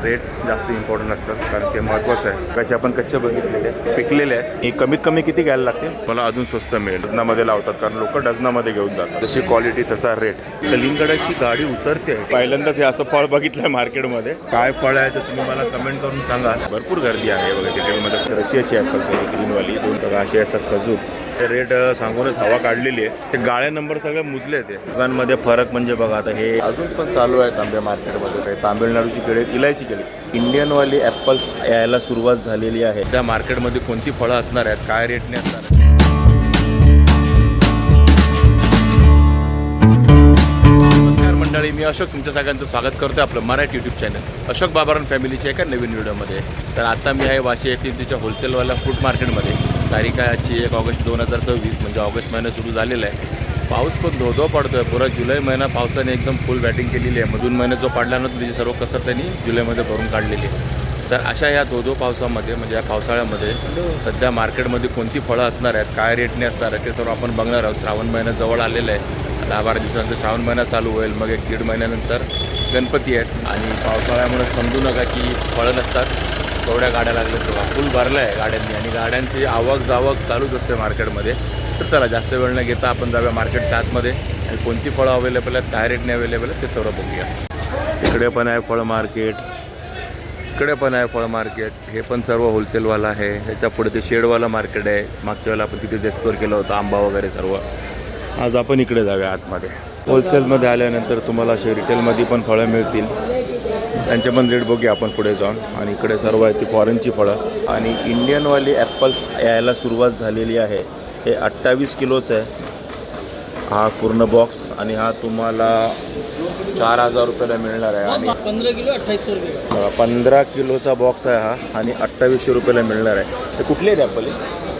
Rates जास्त important असतात, कारण ते महत्त्वाचं आहे. कसे आपण कच्चे बघितलेले पिकलेले आहेत, हे कमीत कमी किती घ्यायला लागतील मला अजून स्वस्त मिळेल. डझनामध्ये लावतात, कारण लोक डझनामध्ये घेऊन जातात. जशी क्वालिटी तसा रेट. कलिंगडाची गाडी उतरते. पहिल्यांदाच हे असं फळ बघितलं आहे मार्केटमध्ये. काय फळ आहे तर तुम्ही मला कमेंट करून सांगा. भरपूर गर्दी आहे बघा तिकडे. रशियाची ॲपल्स आहे ग्रीनवाली, 2 बघा असे असतात खजूर. ते रेट सांगूनच हवा काढलेली आहे. ते गाळे नंबर सगळे मुजले. ते दुकानमध्ये फरक म्हणजे बघा, आता हे अजून पण चालू आहे तांबे मार्केटमध्ये. काही तामिळनाडूची केळी, इलायची केळी, इंडियनवाली ॲपल्स यायला सुरुवात झालेली आहे. त्या मार्केटमध्ये कोणती फळं असणार आहेत, काय रेटने असणार आहेत. मंडळी, मी अशोक तुमच्या सगळ्यांचं स्वागत करतो आपलं मराठी यूट्यूब चॅनल अशोक बाबारान फॅमिलीच्या एका नवीन व्हिडिओमध्ये. तर आता मी आहे वाशी FTMCच्या होलसेलवाला फ्रूट मार्केटमध्ये. तारीख आहे आजची 1 ऑगस्ट 2026, म्हणजे ऑगस्ट महिना सुरू झालेला आहे. पाऊस पण धो पडतो आहे. पुरा जुलै महिना पावसाने एकदम फुल बॅटिंग केलेली आहे. मधून महिन्यात जो पडला नव्हता त्याची सर्व कसर त्यांनी जुलैमध्ये भरून काढलेली आहे. तर अशा या धो पावसामध्ये, म्हणजे या पावसाळ्यामध्ये सध्या मार्केटमध्ये कोणती फळं असणार आहेत, काय रेटने असणार आहेत, ते सर्व आपण बघणार आहोत. श्रावण महिना जवळ आलेला आहे. 10-12 दिवसानंतर श्रावण महिना चालू होईल. मग 1-1.5 महिन्यानंतर गणपती आहेत. आणि पावसाळ्यामुळे समजू नका की फळं नसतात. तेवढ्या गाड्या लागल्या बघा, फुल भरलं आहे गाड्यांनी. आणि गाड्यांची आवक जावक चालूच असते मार्केटमध्ये. तर चला जास्त वेळ न घेता आपण जाऊया मार्केटच्या आतमध्ये आणि कोणती फळं अवेलेबल आहेत, काय रेटने अवेलेबल आहेत ते सर्व बघूया. इकडे पण आहे फळ मार्केट, इकडे पण आहे फळ मार्केट. हे पण सर्व होलसेलवाला आहे. ह्याच्या पुढे ते शेडवाला मार्केट आहे. मागच्या वेळेला आपण तिथे एक्सप्लोर केलं होतं, आंबा वगैरे सर्व. आज आपण इकडे जाऊया आतमध्ये. होलसेलमध्ये आल्यानंतर तुम्हाला असे रिटेलमध्ये पण फळं मिळतील. त्यांचे पण रेट बघूया आपण पुढे जाऊन. आणि इकडे सर्व आहे ती फॉरेनची फळं. आणि इंडियनवाली ॲपल्स यायला सुरुवात झालेली आहे. हे 28 किलोचं आहे हा पूर्ण बॉक्स. आणि हा तुम्हाला 4000 रुपयाला मिळणार आहे. आणि 15 किलो 2800 रुपये. 15 किलोचा बॉक्स आहे हा आणि 2800 रुपयाला मिळणार आहे. ते कुठले आहेत ॲपल?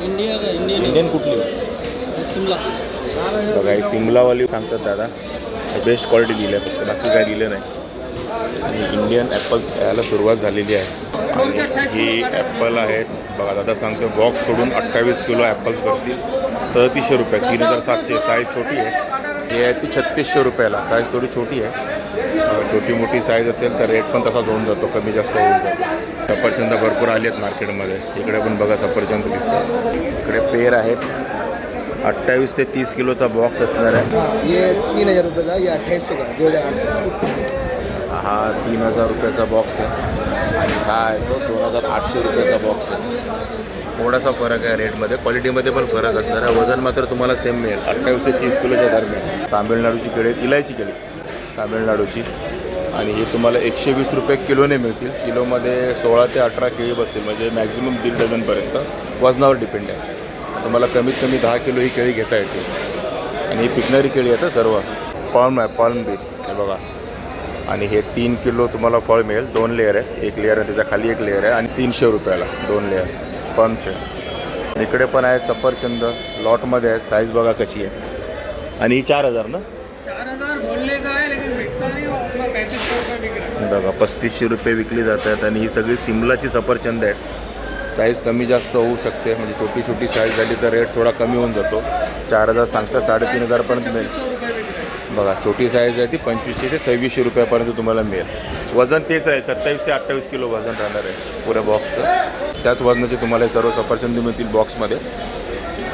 इंडियन कुठली? शिमला. बघा ही सिमलावाली सांगतात दादा. बेस्ट क्वालिटी दिली आहे, फक्त बाकी काय दिलं नाही. आणि इंडियन ॲपल्स यायला सुरुवात झालेली आहे. आणि जी ॲपल आहेत बघा, दादा सांगतो बॉक्स सोडून 28 किलो ॲपल्स भरतील 3700 रुपये. 3700. साईज छोटी आहे. हे आहे ती 3600 रुपयाला. साईज थोडी छोटी आहे. छोटी मोठी साईज असेल तर रेट पण तसाच होऊन जातो, कमी जास्त होऊन जातो. सफरचंद भरपूर आली आहेत मार्केटमध्ये. इकडे पण बघा सफरचंद दिसतात. इकडे पेर आहेत. 28 ते 30 किलोचा बॉक्स असणार आहे. ये 3000 रुपयाला, ये 2800 का 2008. हा 3000 रुपयाचा बॉक्स आहे. आणि हा आहे तो 2800 रुपयाचा बॉक्स आहे. थोडासा फरक आहे रेटमध्ये, क्वालिटीमध्ये पण फरक असणार आहे. वजन मात्र तुम्हाला सेम मिळेल 28 ते 30 किलोच्या दरम्यान. तामिळनाडूची केळी, इलायची केळी तामिळनाडूची. आणि हे तुम्हाला 120 रुपये किलोने मिळतील. किलोमध्ये 16 ते 18 केळी बसतील, म्हणजे मॅक्झिमम 1.5 डझनपर्यंत. वजनावर डिपेंड आहे. तुम्हाला कमीत कमी 10 किलो ही केळी घेता येते. आणि ही पिकणारी केळी आहे सर्व. पॉल्म आहे, पॉल्म बी हे बघा. आणि हे 3 किलो तुम्हाला फळ मिळेल. 2 लेअर आहे, 1 लेअर आहे त्याच्या खाली 1 लेअर आहे. आणि 300 रुपयाला 2 लेअर पॉल्मचे. इकडे पण आहे सफरचंद, लॉटमध्ये आहे. साईज बघा कशी आहे. आणि ही 4000 ना? 4000 बोलने का है, लेकिन बिकता नहीं, वो अपना 3500 रुपये बिक रहा है. बघा 3500 रुपये विकली जात आहेत. आणि ही सगळी सिमलाची सफरचंद आहेत. साईज कमी जास्त होऊ शकते, म्हणजे छोटी छोटी साईज झाली तर रेट थोडा कमी होऊन जातो. 4000 सांगता 3500पर्यंत मिळेल. बघा छोटी साईज आहे ती 2500 ते 2600 रुपयापर्यंत तुम्हाला मिळेल. वजन तेच आहे, 27 ते 28 किलो वजन राहणार आहे पुऱ्या बॉक्सचं. त्याच वजनाचे तुम्हाला हे सर्व सफरचंद मिळतील बॉक्समध्ये.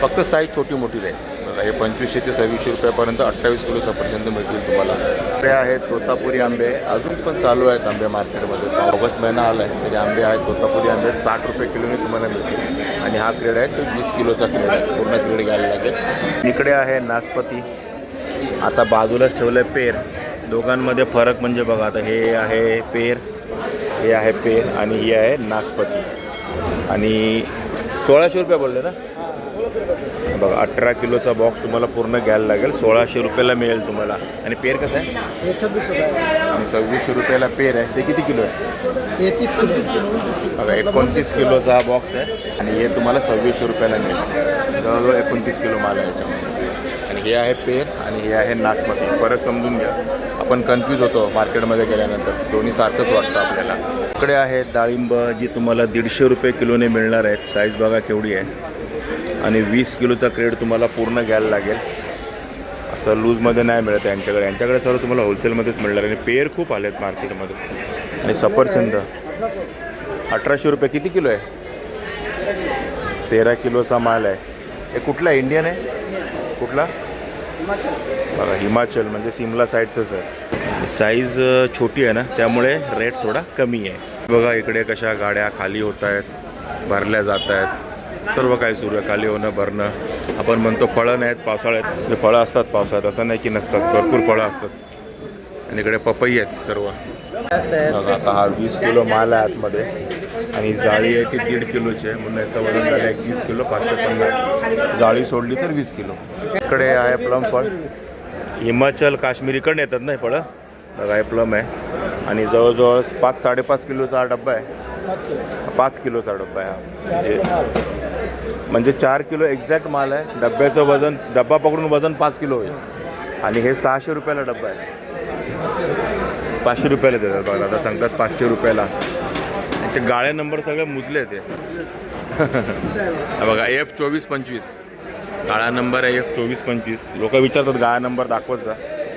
फक्त साईज छोटी मोठी राहील. बघा हे 2500 ते 2600 रुपयापर्यंत 28 किलो सफरचंद मिळतील तुम्हाला. ते आहेत तोतापुरी आंबे. अजून पण चालू आहेत आंबे मार्केटमध्ये. ऑगस्ट महिना आला आहे तरी आंबे आहेत. तोतापुरी आंबे 60 रुपये किलोने तुम्हाला मिळतील. आणि हा क्रेड आहे तो 20 किलोचा क्रेड आहे. पूर्ण क्रेड घ्यायला लागेल. इकडे आहे नासपती. आता बाजूलाच ठेवलं आहे पेर. दोघांमध्ये फरक म्हणजे बघा, आता हे आहे पेर, हे आहे पेर आणि ही आहे नासपती. आणि 1600 रुपये बोलले ना? बघा 18 किलोचा बॉक्स तुम्हाला पूर्ण घ्यायला लागेल. 1600 रुपयाला मिळेल तुम्हाला. आणि पेर कसं आहे? हे 2600 रुपये. आणि 2600 रुपयाला पेर आहे. ते किती किलो आहे? हे 30 किलो. बघा 29 किलोचा बॉक्स आहे. आणि हे तुम्हाला 2600 रुपयाला मिळेल. जवळजवळ 29 किलो माल आहे याच्यामध्ये. आणि हे आहे पेर आणि हे आहे नासपती. फरक समजून घ्या, आपण कन्फ्यूज होतो मार्केटमध्ये गेल्यानंतर. दोन्ही सारखंच वाटतं आपल्याला. इकडे आहे डाळिंब, जी तुम्हाला 150 रुपये किलोने मिळणार आहेत. साईज बघा केवढी आहे. आणि 20 किलोचा क्रेड तुम्हाला पूर्ण घ्यायला लागेल. असं लूजमध्ये नाही मिळत यांच्याकडे. यांच्याकडे सर्व तुम्हाला होलसेलमध्येच मिळणार. आणि पेर खूप आले आहेत मार्केटमध्ये. आणि सफरचंद 1800 रुपये. किती किलो आहे? 13 किलोचा माल आहे. हे कुठला इंडियन आहे? कुठला? बघा हिमाचल म्हणजे सिमला साईडचंच आहे. साईज छोटी आहे ना, त्यामुळे रेट थोडा कमी आहे. बघा इकडे कशा गाड्या खाली होत आहेत, भरल्या जात आहेत. सर्व काही सुरू आहे, खाली होणं भरणं. आपण म्हणतो फळं नाहीत पावसाळ्यात, जे फळं असतात पावसाळ्यात असं नाही की नसतात, भरपूर फळं असतात. आणि इकडे पपई आहेत सर्व. बघा आता हा 20 किलो माल आहे आतमध्ये आणि जाळी आहे ती 1.5 किलोची आहे, म्हणून याचं वजन झालं 21 किलो 550. जाळी सोडली तर 20 किलो. इकडे आहे प्लम फळ. हिमाचल काश्मीरीकडे येतात ना हे फळं. बघा हे प्लम आहे आणि जवळजवळ 5-5.5 किलोचा हा डब्बा आहे. 5 किलोचा डब्बा आहे हा. म्हणजे 4 किलो एक्झॅक्ट माल आहे. डब्याचं वजन, डब्बा पकडून वजन 5 किलो होईल. आणि हे 600 रुपयाला डब्बा आहे. 500 रुपयाला देतात बघा, आता सांगतात 500 रुपयाला. ते गाळे नंबर सगळे मुजले ते. बघा F2425 गाळा नंबर आहे. F2425. लोक विचारतात गाळा नंबर दाखवायचा,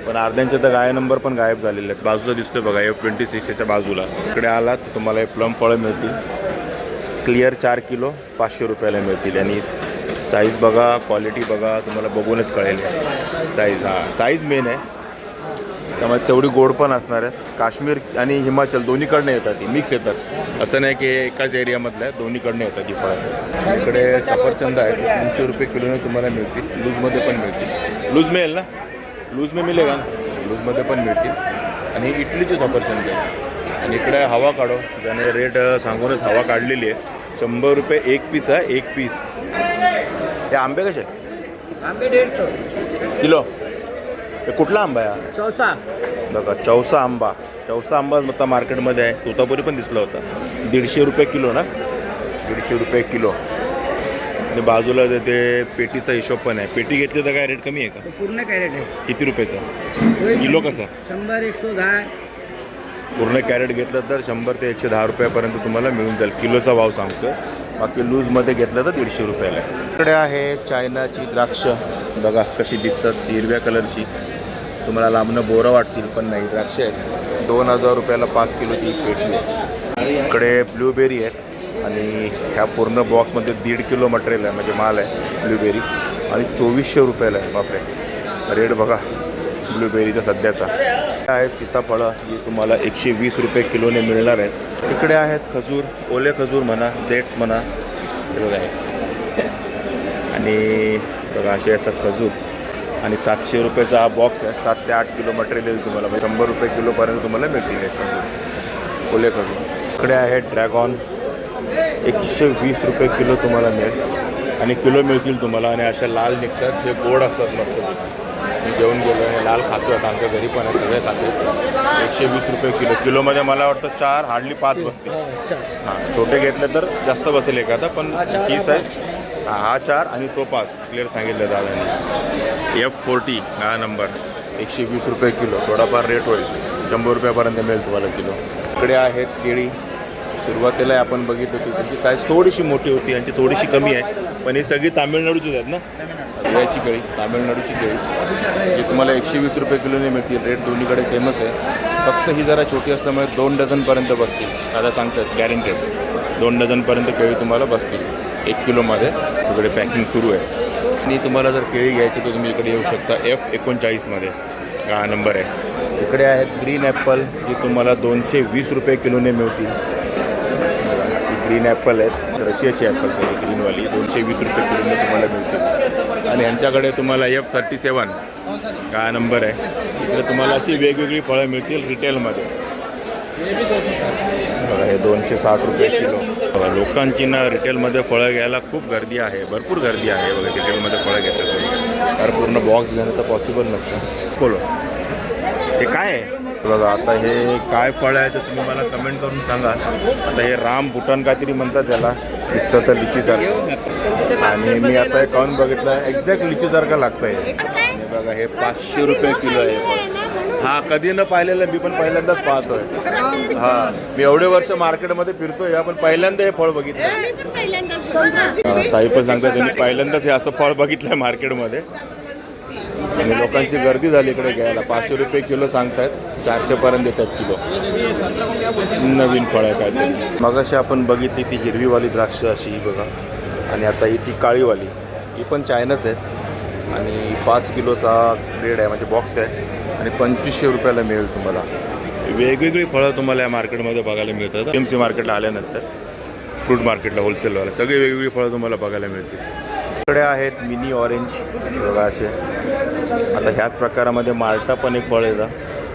पण अर्ध्यांचे तर गाळा नंबर पण गायब झालेले आहेत. बाजूला दिसतोय बघा F26 च्या बाजूला. इकडे आलात तर तुम्हाला हे प्लम फळं मिळतील. क्लिअर 4 किलो 500 रुपयाला मिळतील. आणि साईज बघा, क्वालिटी बघा, तुम्हाला बघूनच कळेल. साईज, हां साईज मेन आहे, त्यामुळे तेवढी गोड पण असणार आहेत. काश्मीर आणि हिमाचल दोन्हीकडनं येतात, ती मिक्स येतात. असं नाही की एकाच एरियामधलं आहे, दोन्हीकडनं येतात ती फळं. इकडे सफरचंद आहेत 300 रुपये किलोने तुम्हाला मिळतील. लूजमध्ये पण मिळतील. लूज मिळेल ना? लूज में मिळेल का? लूजमध्ये पण मिळतील. आणि इटलीचे सफरचंद आहे. आणि इकडे हवा काढो, ज्याने रेट सांगूनच हवा काढलेली आहे. 100 रुपये एक पीस आहे, एक पीस. हे आंबे कसे? आंबे 150 किलो. हे कुठला आंबा आहे? चौसा. बघा चौसा आंबा. चौसा आंबा आता मार्केटमध्ये आहे. तोतापुरी पण दिसला होता. 150 रुपये किलो ना, 150 रुपये किलो. आणि बाजूला ते पेटीचा हिशोब पण आहे. पेटी घेतली तर काय रेट कमी आहे का? पूर्ण कॅरेट आहे. किती रुपयाचा? किलो कसा? 100 110. पूर्ण कॅरेट घेतलं तर 100 ते 110 रुपयापर्यंत तुम्हाला मिळून जाईल. किलोचा भाव सांगतोय. बाकी लूजमध्ये घेतलं तर 150 रुपयाला. इकडे आहे चायनाची द्राक्ष. बघा कशी दिसतात, हिरव्या कलरची. तुम्हाला लांबणं बोरं वाटतील पण नाही, द्राक्ष आहेत. 2000 रुपयाला 5 किलोची पेटी आहे. इकडे ब्लूबेरी आहेत आणि ह्या पूर्ण बॉक्समध्ये 1.5 किलो मटेरियल आहे, म्हणजे माल आहे ब्लूबेरी. आणि 2400 रुपयाला आहे. बापरे, रेट बघा ब्लूबेरीचा सध्याचा. आहेत सीताफळं, ही तुम्हाला 120 रुपये किलोने मिळणार आहेत. इकडे आहेत खजूर, ओले खजूर म्हणा, डेट्स म्हणा, हे बघा आहे. आणि बघा असे असतात खजूर. आणि 700 रुपयाचा हा बॉक्स आहे. 7 ते 8 किलो मटेरियल येईल तुम्हाला, म्हणजे 100 रुपये किलोपर्यंत तुम्हाला मिळतील हे खजूर, ओले खजूर. इकडे आहे ड्रॅगॉन, 120 रुपये किलो तुम्हाला मिळेल. आणि किलो मिळतील तुम्हाला. आणि अशा लाल निघतात जे गोड असतात मस्त. मी जेवण गेलो आणि लाल खातो आता, आमच्या घरी पण आहे, सगळे खाते. 120 रुपये किलो. किलोमध्ये मला वाटतं 4 हार्डली 5 बसते. हां छोटे घेतले तर जास्त बसेल एखादा, पण ही साईज हा 4 आणि तो 5 क्लिअर सांगितलं दादांनी. F40 हा नंबर 120 रुपये किलो. थोडाफार रेट होईल, 100 रुपयापर्यंत मिळेल तुम्हाला किलो. इकडे आहेत केळी. सुरुवातीला आपण बघितलं होती त्यांची साईज थोडीशी मोठी होती, यांची थोडीशी कमी आहे. पण ही सगळी तामिळनाडूचीच आहेत ना, केळ्याची केळी, तामिळनाडूची केळी. ही तुम्हाला 120 रुपये किलोने मिळतील. रेट दोन्हीकडे सेमच आहे. फक्त ही जरा छोटी असल्यामुळे 2 डझनपर्यंत बसतील. दादा सांगतात गॅरंटेड 2 डझनपर्यंत केळी तुम्हाला बसतील 1 किलोमध्ये. इकडे पॅकिंग सुरू आहे. आणि तुम्हाला जर केळी घ्यायची तर तुम्ही इकडे येऊ शकता. F39मध्ये हा नंबर आहे. इकडे आहेत ग्रीन ॲपल, ही तुम्हाला 220 रुपये किलोने मिळतील. ग्रीन ॲपल आहेत, रशियाची ॲपल्स आहे ग्रीनवाली, 220 रुपये किलोने तुम्हाला मिळतील. आणि ह्यांच्याकडे तुम्हाला F37 हा नंबर आहे. इकडे तुम्हाला अशी वेगवेगळी फळं मिळतील रिटेलमध्ये. बघा हे 260 रुपये किलो. बघा लोकांची ना रिटेलमध्ये फळं घ्यायला खूप गर्दी आहे, भरपूर गर्दी आहे. बघा रिटेलमध्ये फळं घेतात, तर पूर्ण बॉक्स घेणं तर पॉसिबल नसतं. बोलो हे काय आहे? बघा आता हे काय फळ आहे तर तुम्ही मला कमेंट करून सांगा. आता हे राम भूटान काहीतरी म्हणतात त्याला, दिसतं तर लिचीसारखं. आणि मी आता हे खाऊन बघितलं आहे, एक्झॅक्ट लिचीसारखं लागतं आहे. आणि बघा हे 500 रुपये किलो आहे फळ. हा कधी न पाहिलेलं, मी पण पहिल्यांदाच पाहतोय. हां मी एवढे वर्ष मार्केटमध्ये फिरतोय, आपण पहिल्यांदा हे फळ बघितलं. ताई पण सांगतात त्यांनी पहिल्यांदाच हे असं फळ बघितलं मार्केटमध्ये. आणि लोकांची गर्दी झाली इकडे घ्यायला. 500 रुपये किलो सांगतायत. 400पर्यंत देतात किलो. ये संतरा को क्या बोलते हैं? नवीन फळ आहे काय ते. मगाशी आपण बघितली ती हिरवीवाली द्राक्ष अशी ही बघा, आणि आता ही ती काळीवाली, ही पण चायनाच आहेत आणि 5 किलोचा ट्रेड आहे म्हणजे बॉक्स आहे आणि 2500 रुपयाला मिळेल तुम्हाला. वेगवेगळी फळं तुम्हाला या मार्केटमध्ये बघायला मिळतात. एम सी मार्केटला आल्यानंतर फ्रूट मार्केटला होलसेलवाला सगळी वेगवेगळी फळं तुम्हाला बघायला मिळतील. इकडे आहेत मिनी ऑरेंज बघा असे. आता ह्याच प्रकारामध्ये माल्टा पण एक फळ येतं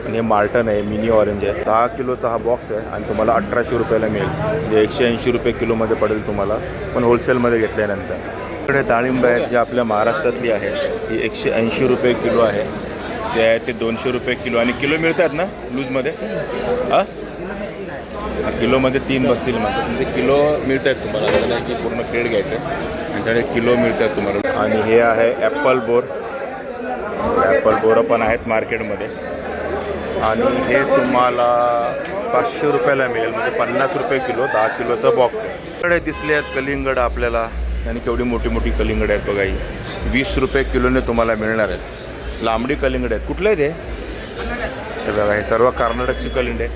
आणि हे माल्टा नाही, मिनी ऑरेंज आहे. 10 किलोचा हा बॉक्स आहे आणि तुम्हाला 1800 रुपयाला मिळेल, म्हणजे 180 रुपये किलोमध्ये पडेल तुम्हाला, पण होलसेलमध्ये घेतल्यानंतर. इकडे डाळिंब आहेत जी आपल्या महाराष्ट्रातली आहे, ही 180 रुपये किलो आहे. ते आहे ते 200 रुपये किलो, आणि किलो मिळतात ना लूजमध्ये? हां, किलोमध्ये 3 बसतील म्हणजे किलो मिळत आहेत तुम्हाला. त्याला की पूर्ण क्रेड घ्यायचं आहे, त्यांच्याकडे किलो मिळतात तुम्हाला. आणि हे आहे ॲपल बोर. ॲपल बोरं पण आहेत मार्केटमध्ये आणि हे तुम्हाला 500 रुपयाला मिळेल, म्हणजे 50 रुपये किलो. 10 किलोचा बॉक्स आहे. इकडे दिसले आहेत कलिंगड आपल्याला, आणि केवढी मोठी मोठी कलिंगड आहेत बघा. ही 20 रुपये किलोने तुम्हाला मिळणार आहेत. लांबडी कलिंगड आहेत. कुठले आहेत हे बघा, हे सर्व कर्नाटकची कलिंगड आहे.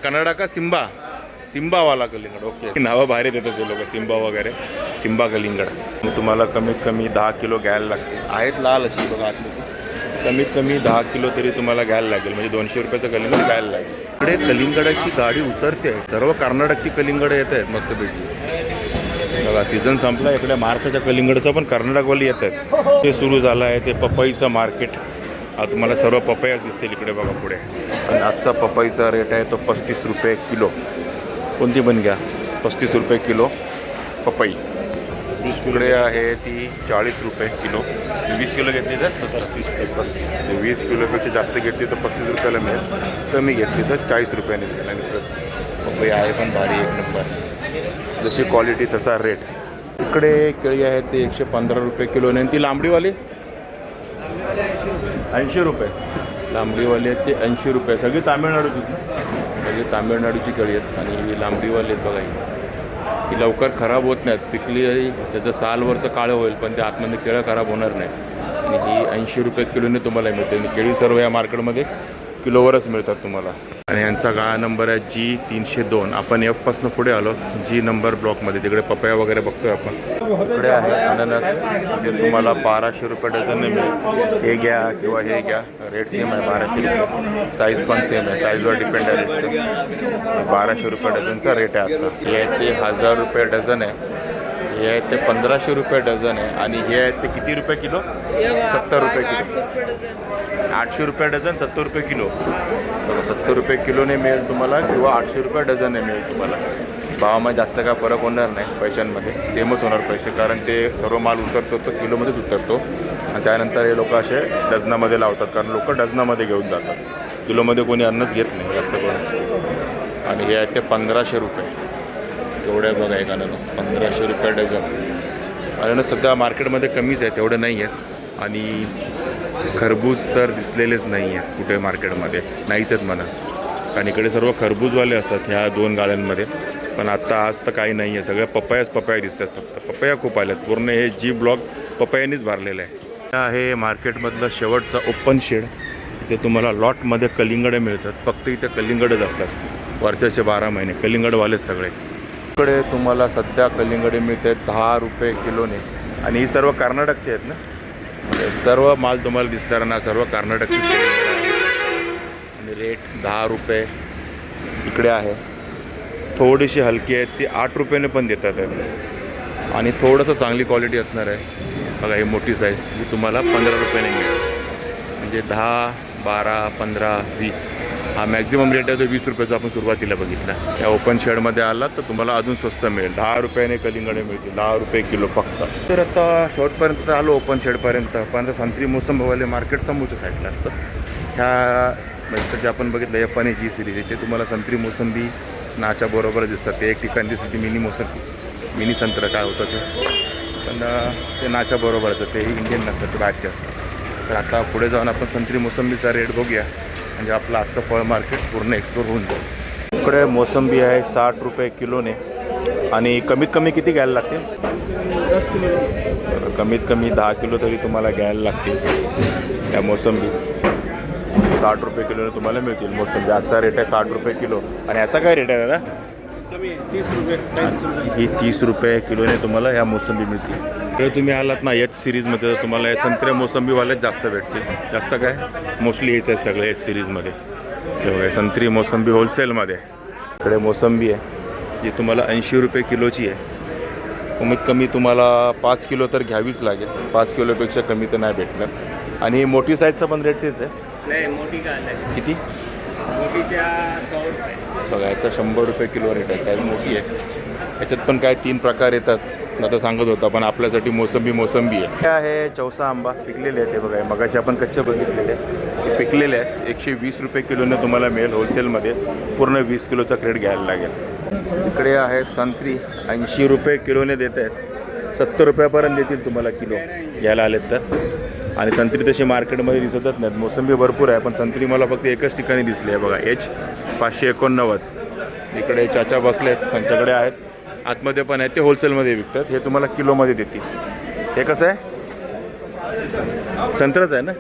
कन्नडा का सिंबावाला कलिंगड. ओके, नावं भारी देतात ते लोक, सिंबा वगैरे, सिंबा कलिंगड. तुम्हाला कमीत कमी 10 किलो घ्यायला लागतील. आहेत लाल अशी बघा आतमध्ये. कमीत कमी 10 किलो तरी तुम्हाला घ्यायला लागेल, म्हणजे 200 रुपयाचं कलिंगड घ्यायला लागेल. इकडे कलिंगडाची गाडी उतरते आहे. सर्व कर्नाटकची कलिंगड येत आहेत मस्तपैकी बघा. सीझन संपला. इकडे महाराष्ट्राच्या कलिंगडचं पण कर्नाटकवाली येत आहेत. ते सुरू झालं आहे ते पपईचं मार्केट. हा तुम्हाला सर्व पपया दिसतील इकडे बघा पुढे. आणि आजचा पपईचा रेट आहे तो 35 रुपये किलो. कोणती पण घ्या, 35 रुपये किलो पपई. इकडे आहे ती 40 रुपये किलो. 20 किलो घेतली तर 35. 20 किलोपेक्षा जास्त घेतली तर 35 रुपयाला मिळेल, कमी घेतली तर 40 रुपयाने मिळेल. आणि पपई आहे पण भारी, एक नंबर. जशी क्वालिटी तसा रेट. इकडे केळी आहे ते 115 रुपये किलोने. आणि ती लांबडीवाली 80 रुपये. लांबडीवाली आहेत ते 80 रुपये. सगळी तामिळनाडूची, सगळी तामिळनाडूची केळी आहेत. आणि ही लांबडीवाली आहेत बघा. ही लवकर खराब होत नाहीत. पिकली त्याचं सालवरचं काळं होईल, पण ते आतमध्ये केळं खराब होणार नाही. आणि ही 80 रुपये किलोने तुम्हाला मिळते. आणि केळी सर्व या मार्केटमध्ये किलोवरच मिळतात तुम्हाला. आणि यांचा गाळा नंबर आहे G302. आपण Fपासून पुढे आलो G नंबर ब्लॉकमध्ये. तिकडे पपया वगैरे बघतोय आपण. इकडे आहे अननस, जे तुम्हाला 1200 रुपये डझनने मिळेल. हे घ्या किंवा हे घ्या, रेट सेम आहे 1200 रुपये. साईज पण सेम आहे, साईजवर डिपेंड आहे रेटचं. 1200 रुपये डझनचा रेट आहे आजचा. हे आहे ते 1000 रुपये डझन आहे. हे आहे ते 1500 रुपये डझन आहे. आणि हे आहे ते किती रुपये किलो? 70 रुपये किलो. 800 रुपये डझन, 70 रुपये किलो. बघा, 70 रुपये किलोने मिळेल तुम्हाला किंवा 800 रुपये डझनने मिळेल तुम्हाला. भावामध्ये जास्त काय फरक होणार नाही, पैशांमध्ये सेमच होणार पैसे, कारण ते सर्व माल उतरतो तर किलोमध्येच उतरतो. आणि त्यानंतर हे लोक असे डझनामध्ये लावतात, कारण लोक डझनामध्ये घेऊन जातात. किलोमध्ये कोणी अन्नच घेत नाही जास्त करून. आणि हे आहे ते 1500 रुपये. तेवढे बघा एक अननस 1500 रुपये डझन. अननस सध्या मार्केटमध्ये कमीच आहे, तेवढे नाही आहेत. आणि खरबूज तर दिसलेलेच नाही आहेत कुठे मार्केटमध्ये, नाहीच आहेत म्हणा. कारण इकडे सर्व खरबूजवाले असतात ह्या 2 गाड्यांमध्ये. पण आत्ता आज तर काही नाही आहे, सगळ्या पपया दिसतात. फक्त पपया खूप आल्यात. पूर्ण हे G ब्लॉक पपयानीच भरलेलं आहे. आहे मार्केटमधलं शेवटचा ओपन शेड. इथे तुम्हाला लॉटमध्ये कलिंगडे मिळतात. फक्त इथे कलिंगडच असतात वर्षाचे 12 महिने, कलिंगडवालेच सगळे. इकडे तुम्हाला सध्या कलिंगडे मिळत आहेत 10 रुपये किलोने. आणि ही सर्व कर्नाटकचे आहेत ना, सर्व माल तुम्हाला दिसणार ना, सर्व कर्नाटकची. आणि रेट 10 रुपये इकडे आहे. थोडीशी हलकी आहेत ती 8 रुपयाने पण देतात आहे. आणि थोडंसं चांगली क्वालिटी असणार आहे बघा. ही मोठी साईज ही तुम्हाला 15 रुपयाने मिळेल. म्हणजे 10, 12, 15, 20 हा मॅक्झिमम रेट आहे तो 20 रुपयाचा आपण सुरुवातीला बघितला. या ओपन शेडमध्ये आला तर तुम्हाला अजून स्वस्त मिळेल. 10 रुपयाने कलिंगडे मिळतील, 10 रुपये किलो फक्त. तर आता शॉर्टपर्यंत आलो ओपन शेडपर्यंत. पण संत्री मोसंबीवाले मार्केट समोरच्या साईडला असतं. ह्या म्हणजे जे आपण बघितलं F आणि G सिरीज, इथे तुम्हाला संत्री मोसंबी नाच्या बरोबर दिसतात. ते एक ठिकाणी दिसतं ती मिनी मोसंबी, मिनी संत्र काय होतं ते, पण ते नाच्या बरोबर असतं. ते इंडियन नसतं, ते बाहेरचे असतात. तर आता पुढे जाऊन आपण संत्री मोसंबीचा रेट बघूया, म्हणजे आपलं आजचं फळ मार्केट पूर्ण एक्सप्लोर होऊन जाईल. इकडे मोसंबी आहे 60 रुपये किलोने. आणि कमीत कमी किती घ्यायला लागतील? 10 किलो. कमीत कमी 10 किलो तरी तुम्हाला घ्यायला लागतील त्या मोसंबीस. 60 रुपये किलोने तुम्हाला मिळतील मोसंबी. आजचा रेट आहे 60 रुपये किलो. आणि याचा काय रेट आहे दादा? कमी आहे 30 रुपये 35 रुपये. ही 30 रुपये किलोने तुम्हाला ह्या मोसंबी मिळतील. तर तुम्ही आलात ना एच सिरीजमध्ये तर तुम्हाला या संत्र्या मोसंबीवालेच जास्त भेटतील. जास्त काय मोस्टली हेच आहे सगळे एच सिरीजमध्ये. हे बघा संत्री मोसंबी होलसेलमध्ये. इकडे मोसंबी आहे जी तुम्हाला 80 रुपये किलोची आहे. कमीत कमी तुम्हाला 5 किलो तर घ्यावीच लागेल. 5 किलोपेक्षा कमी तर नाही भेटणार. आणि मोठी साईजचा पण रेट तेच आहे. नाही मोठी काय आहे किती? मोठीच्या 100 रुपये. बघा याचा 100 रुपये किलो रेट आहे. साईज मोठी आहे. याच्यात पण काय 3 प्रकार येतात. आता सांगत होता पण आपल्यासाठी मोसंबी आहे. हे आहे चौसा आंबा पिकलेले आहे. ते बघा मगाशी आपण कच्चे बघितलेले ते पिकलेले आहे. 120 रुपये किलोने तुम्हाला मिळेल होलसेलमध्ये. पूर्ण 20 किलोचा क्रेट घ्यायला लागेल. इकडे आहेत संत्री 80 रुपये किलोने देत आहेत. 70 रुपयापर्यंत देतील तुम्हाला किलो घ्यायला आलेत तर. आणि संत्री तशी मार्केटमध्ये दिसतच नाहीत. मोसंबी भरपूर आहे पण संत्री मला फक्त एकच ठिकाणी दिसली आहे. बघा एच 589. इकडे चाचा बसले आहेत त्यांच्याकडे आहेत. आतमध्ये पण आहेत ते होलसेलमध्ये विकतात. हे तुम्हाला किलोमध्ये देतील. हे कसं आहे? संत्रच आहे ना.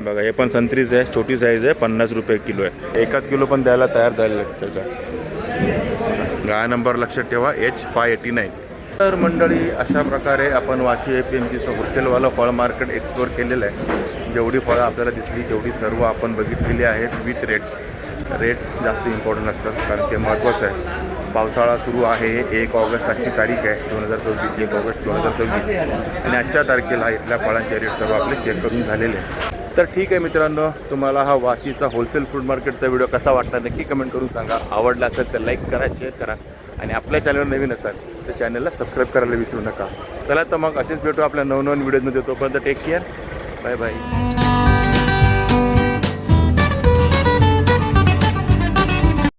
बघा हे पण संत्रीच आहे. छोटी साईज आहे. 50 रुपये किलो आहे. एकाच किलो पण द्यायला तयार झालेलं आहे त्याचा. गाळा नंबर लक्षात ठेवा H 589. तर मंडळी अशा प्रकारे आपण वाशी APMGचं होलसेलवालं फळ मार्केट एक्सप्लोअर केलेलं आहे. जेवढी फळं आपल्याला दिसली तेवढी सर्व आपण बघितलेली आहेत विथ रेट्स जास्त इम्पॉर्टंट असतात कारण ते महत्त्वाचं आहे. पावसाळा सुरू आहे. 1 ऑगस्ट आजची तारीख आहे 2026. 1 ऑगस्ट 2026. आणि आजच्या तारखेला इथल्या फळांचे रेट सर्व आपले चेक करून झालेले आहे. तर ठीक आहे मित्रांनो, तुम्हाला हा वाशीचा होलसेल फ्रूट मार्केटचा व्हिडिओ कसा वाटला नक्की कमेंट करून सांगा. आवडला असेल तर लाईक करा, शेअर करा आणि आपल्या चॅनलवर नवीन असाल तर चॅनलला सबस्क्राईब करायला विसरू नका. चला तर मग असेच भेटू आपल्या नवनवीन व्हिडिओमध्ये. तोपर्यंत टेक केअर. Bye bye.